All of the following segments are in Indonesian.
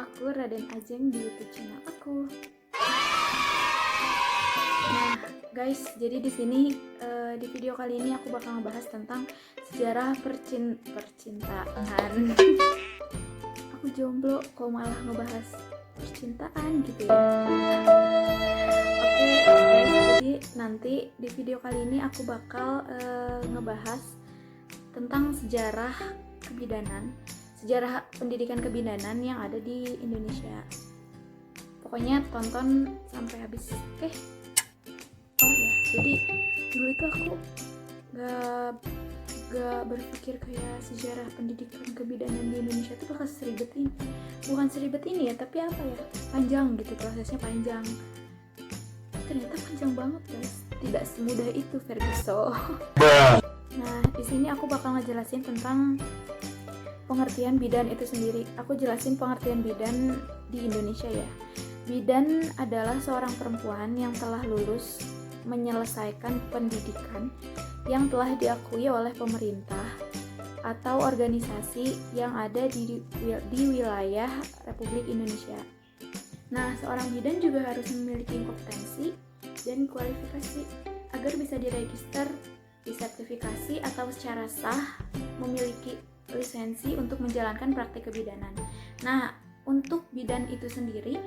aku Raden Ajeng di YouTube channel aku. Nah, guys, jadi di sini di video kali ini aku bakal ngebahas tentang sejarah percintaan. Aku jomblo kok malah ngebahas percintaan gitu ya. Oke, guys, jadi nanti di video kali ini aku bakal ngebahas tentang sejarah kebidanan, sejarah pendidikan kebidanan yang ada di Indonesia. Pokoknya tonton sampai habis. Oke. Oh ya, jadi dulu itu aku gak berpikir kayak sejarah pendidikan kebidanan di Indonesia tuh bakal seribet ini. Bukan seribet ini ya, tapi apa ya, panjang gitu, prosesnya panjang. Ternyata panjang banget guys, tidak semudah itu Ferguson. Nah, di sini aku bakal ngejelasin tentang pengertian bidan itu sendiri. Aku jelasin pengertian bidan di Indonesia ya. Bidan adalah seorang perempuan yang telah lulus menyelesaikan pendidikan yang telah diakui oleh pemerintah atau organisasi yang ada di wilayah Republik Indonesia. Nah, seorang bidan juga harus memiliki kompetensi dan kualifikasi agar bisa diregister, disertifikasi atau secara sah memiliki lisensi untuk menjalankan praktik kebidanan. Nah, untuk bidan itu sendiri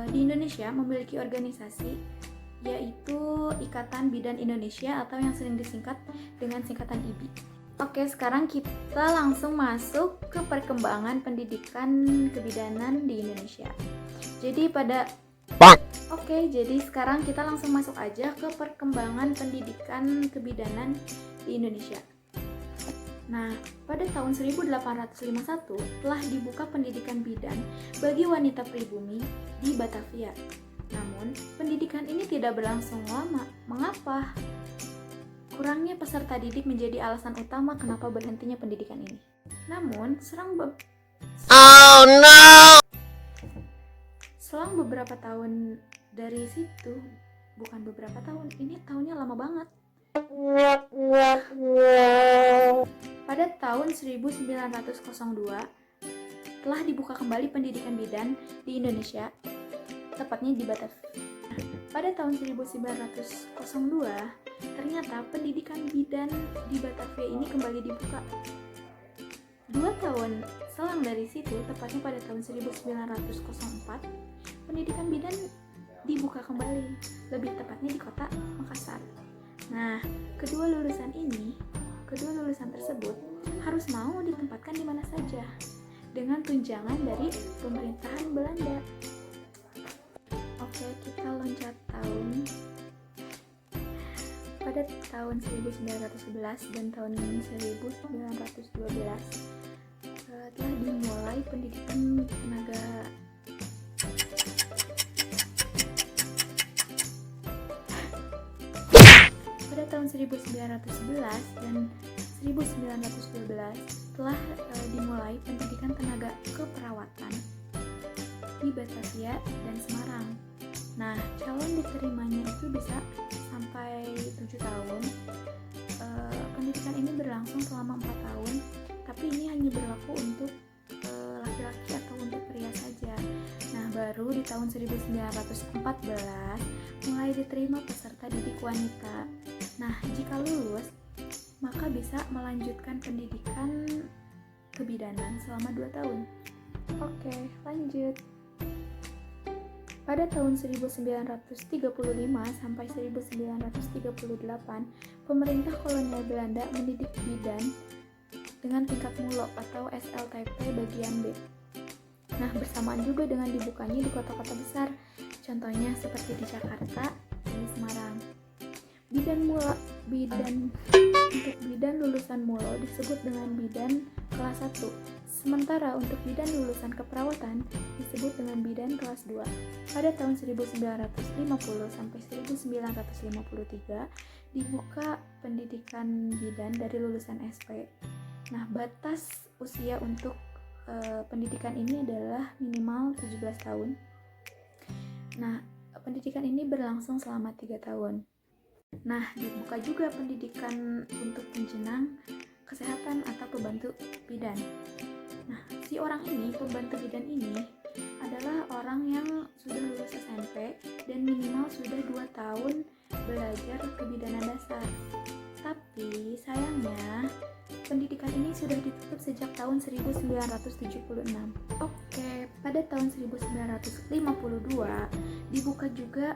di Indonesia memiliki organisasi yaitu Ikatan Bidan Indonesia atau yang sering disingkat dengan singkatan IBI. Oke, sekarang kita langsung masuk ke perkembangan pendidikan kebidanan di Indonesia. Jadi jadi sekarang kita langsung masuk aja ke perkembangan pendidikan kebidanan di Indonesia. Nah, pada tahun 1851 telah dibuka pendidikan bidan bagi wanita pribumi di Batavia. Namun, pendidikan ini tidak berlangsung lama. Mengapa? Kurangnya peserta didik menjadi alasan utama kenapa berhentinya pendidikan ini. Namun, selang beberapa tahun dari situ, bukan beberapa tahun, ini tahunnya lama banget. Pada tahun 1902 telah dibuka kembali pendidikan bidan di Indonesia, tepatnya di Batavia. Pada tahun 1902 ternyata pendidikan bidan di Batavia ini kembali dibuka. 2 tahun selang dari situ, tepatnya pada tahun 1904, pendidikan bidan dibuka kembali, lebih tepatnya di kota Makassar. Nah, kedua lulusan tersebut harus mau ditempatkan di mana saja dengan tunjangan dari pemerintahan Belanda. Oke, kita loncat tahun. Pada tahun 1911 dan tahun 1912 telah dimulai pendidikan tenaga pada tahun 1911 dan 1912 telah dimulai pendidikan tenaga keperawatan di Batavia dan Semarang. Nah, calon diterimanya itu bisa sampai 7 tahun. Pendidikan ini berlangsung selama 4 tahun, tapi ini hanya berlaku untuk laki-laki atau untuk pria saja. Nah, baru di tahun 1914 mulai diterima peserta didik wanita. Nah, jika lulus, maka bisa melanjutkan pendidikan kebidanan selama 2 tahun. Oke, lanjut. Pada tahun 1935 sampai 1938, pemerintah kolonial Belanda mendidik bidan dengan tingkat mulo atau SLTP bagian B. Nah, bersamaan juga dengan dibukanya di kota-kota besar, contohnya seperti di Jakarta dan di Semarang. Untuk bidan lulusan mulo disebut dengan bidan kelas 1. Sementara untuk bidan lulusan keperawatan disebut dengan bidan kelas 2. Pada tahun 1950 sampai 1953 dibuka pendidikan bidan dari lulusan SP. Nah, batas usia untuk pendidikan ini adalah minimal 17 tahun. Nah, pendidikan ini berlangsung selama 3 tahun. Nah, dibuka juga pendidikan untuk penjenang kesehatan atau pembantu bidan. Nah, si orang ini, pembantu bidan ini, adalah orang yang sudah lulus SMP dan minimal sudah 2 tahun belajar kebidanan dasar. Tapi sayangnya pendidikan ini sudah ditutup sejak tahun 1976. Oke, pada tahun 1952 dibuka juga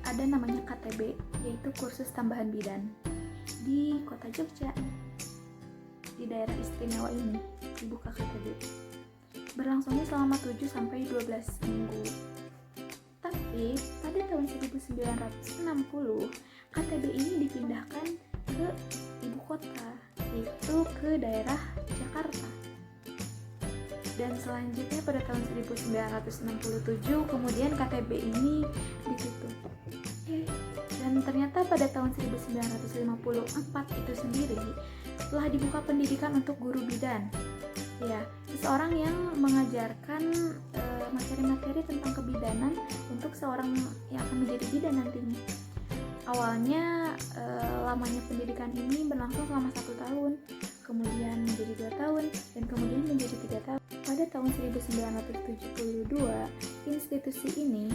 ada namanya KTB, yaitu kursus tambahan bidan di kota Jogja. Di daerah istimewa ini dibuka KTB. Berlangsungnya selama 7-12 minggu. Tapi pada tahun 1960 KTB ini dipindahkan ke ibu kota, yaitu ke daerah Jakarta. Dan selanjutnya pada tahun 1967 kemudian KTB ini ditutup. Dan ternyata pada tahun 1954 itu sendiri telah dibuka pendidikan untuk guru bidan. Ya, seseorang yang mengajarkan materi-materi tentang kebidanan untuk seorang yang akan menjadi bidan nantinya. Awalnya lamanya pendidikan ini berlangsung selama 1 tahun, kemudian menjadi 2 tahun, dan kemudian menjadi 3 tahun. Pada tahun 1972, institusi ini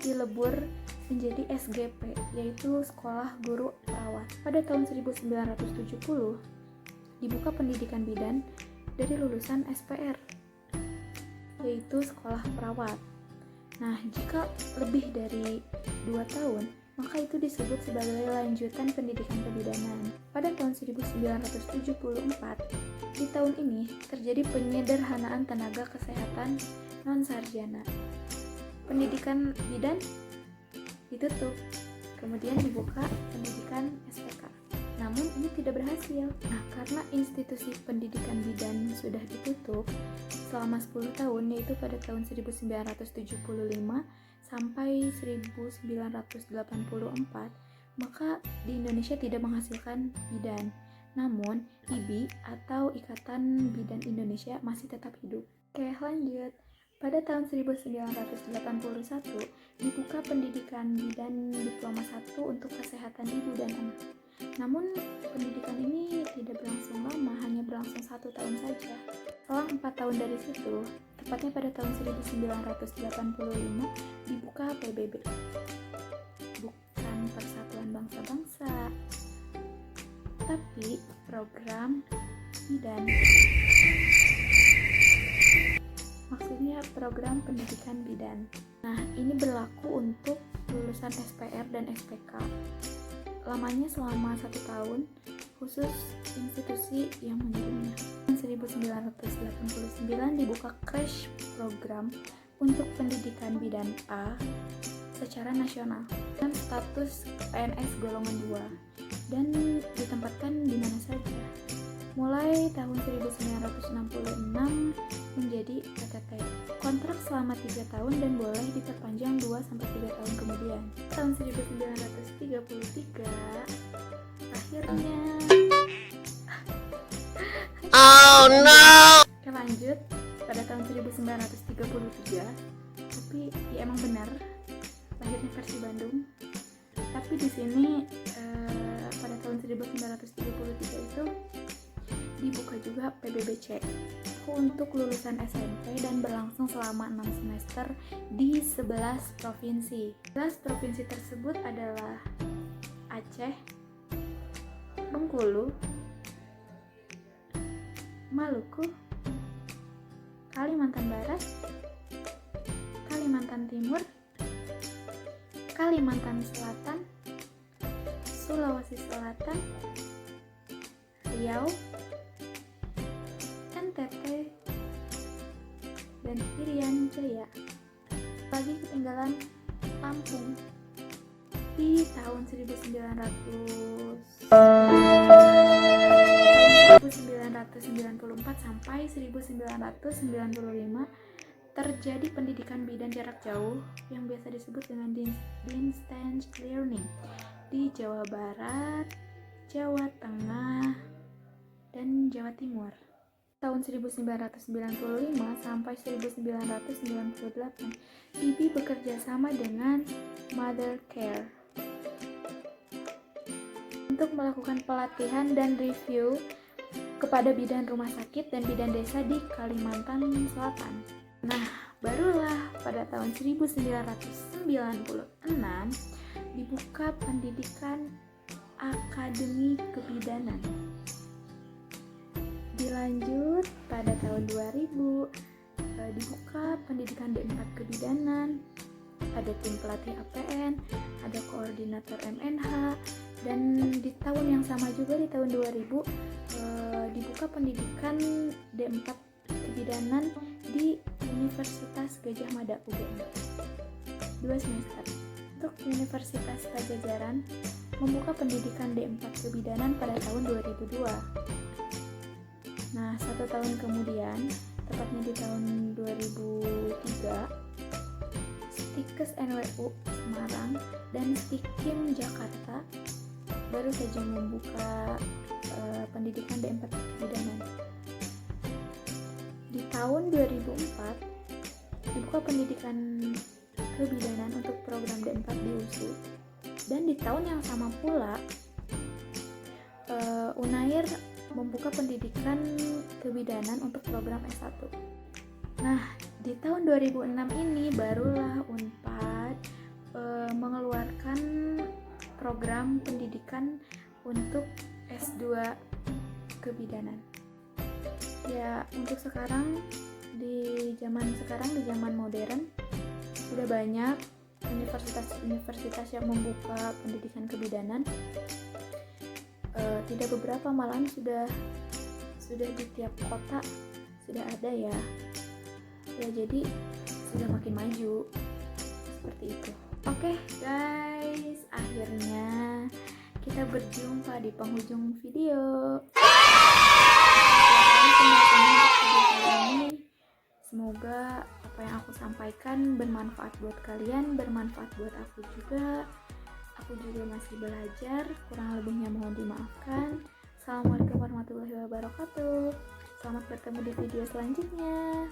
dilebur menjadi SGP, yaitu Sekolah Guru Perawat. Pada tahun 1970 dibuka pendidikan bidan dari lulusan SPR, yaitu Sekolah Perawat. Nah, jika lebih dari 2 tahun, maka itu disebut sebagai lanjutan pendidikan kebidanan. Pada tahun 1974, di tahun ini terjadi penyederhanaan tenaga kesehatan non-sarjana. Pendidikan bidan ditutup, kemudian dibuka pendidikan SPK. Namun ini tidak berhasil. Nah, karena institusi pendidikan bidan sudah ditutup selama 10 tahun, yaitu pada tahun 1975 sampai 1984, maka di Indonesia tidak menghasilkan bidan. Namun, IBI atau Ikatan Bidan Indonesia masih tetap hidup. Oke, lanjut. Pada tahun 1981 dibuka pendidikan bidan diploma 1 untuk kesehatan ibu dan anak. Namun pendidikan ini tidak berlangsung lama, hanya berlangsung 1 tahun saja. Selang 4 tahun dari situ, tepatnya pada tahun 1985 dibuka PBB, bukan Persatuan Bangsa-Bangsa, tapi Program Bidan. Maksudnya program pendidikan bidan. Nah, ini berlaku untuk lulusan SPR dan SPK. Lamanya selama 1 tahun, khusus institusi yang mengirimnya. Tahun 1989 dibuka crash program untuk pendidikan bidan A secara nasional dengan status PNS golongan 2 dan ditempatkan di mana saja. Mulai tahun 1966 menjadi PTT. Kontrak selama 3 tahun dan boleh diperpanjang 2-3 tahun kemudian. Tahun 1933 akhirnya Oke, lanjut pada tahun 1933. Tapi ya emang benar lahirnya versi Bandung. Tapi di sini pada tahun 1933 itu dibuka juga PBBC untuk lulusan SMP dan berlangsung selama 6 semester di 11 provinsi. 11 provinsi tersebut adalah Aceh, Bengkulu, Maluku, Kalimantan Barat, Kalimantan Timur, Kalimantan Selatan, Sulawesi Selatan, Riau, NTT, dan Irian Jaya. Lagi ketinggalan Lampung. Di tahun 1994 sampai 1995 terjadi pendidikan bidan jarak jauh yang biasa disebut dengan distance learning di Jawa Barat, Jawa Tengah, dan Jawa Timur. Tahun 1995 sampai 1998, IBI bekerja sama dengan Mother Care untuk melakukan pelatihan dan review kepada bidan rumah sakit dan bidan desa di Kalimantan Selatan. Nah, barulah pada tahun 1996 dibuka pendidikan Akademi Kebidanan. Dilanjut pada tahun 2000 dibuka pendidikan D4 Kebidanan. Ada tim pelatih APN, ada koordinator MNH, dan di tahun yang sama juga di tahun 2000 dibuka pendidikan D4 Kebidanan di Universitas Gadjah Mada UGM 2 semester. Untuk Universitas Pajajaran membuka pendidikan D4 Kebidanan pada tahun 2002. Nah, 1 tahun kemudian, tepatnya di tahun 2003, Stikes NWU Semarang dan Stikim Jakarta baru saja membuka pendidikan D4 Kebidanan. Di tahun 2004 dibuka pendidikan kebidanan untuk program D4 di USU, dan di tahun yang sama pula Unair membuka pendidikan kebidanan untuk program S1. Nah, di tahun 2006 ini barulah Unpad mengeluarkan program pendidikan untuk S2 kebidanan. Ya, untuk sekarang di zaman modern sudah banyak universitas-universitas yang membuka pendidikan kebidanan. Tidak beberapa, malahan sudah di tiap kota sudah ada ya. Ya, jadi sudah makin maju seperti itu. Oke guys, akhirnya kita berjumpa di penghujung video. Semoga apa yang aku sampaikan bermanfaat buat kalian, bermanfaat buat aku juga. Aku juga masih belajar, kurang lebihnya mohon dimaafkan. Assalamualaikum warahmatullahi wabarakatuh. Selamat bertemu di video selanjutnya.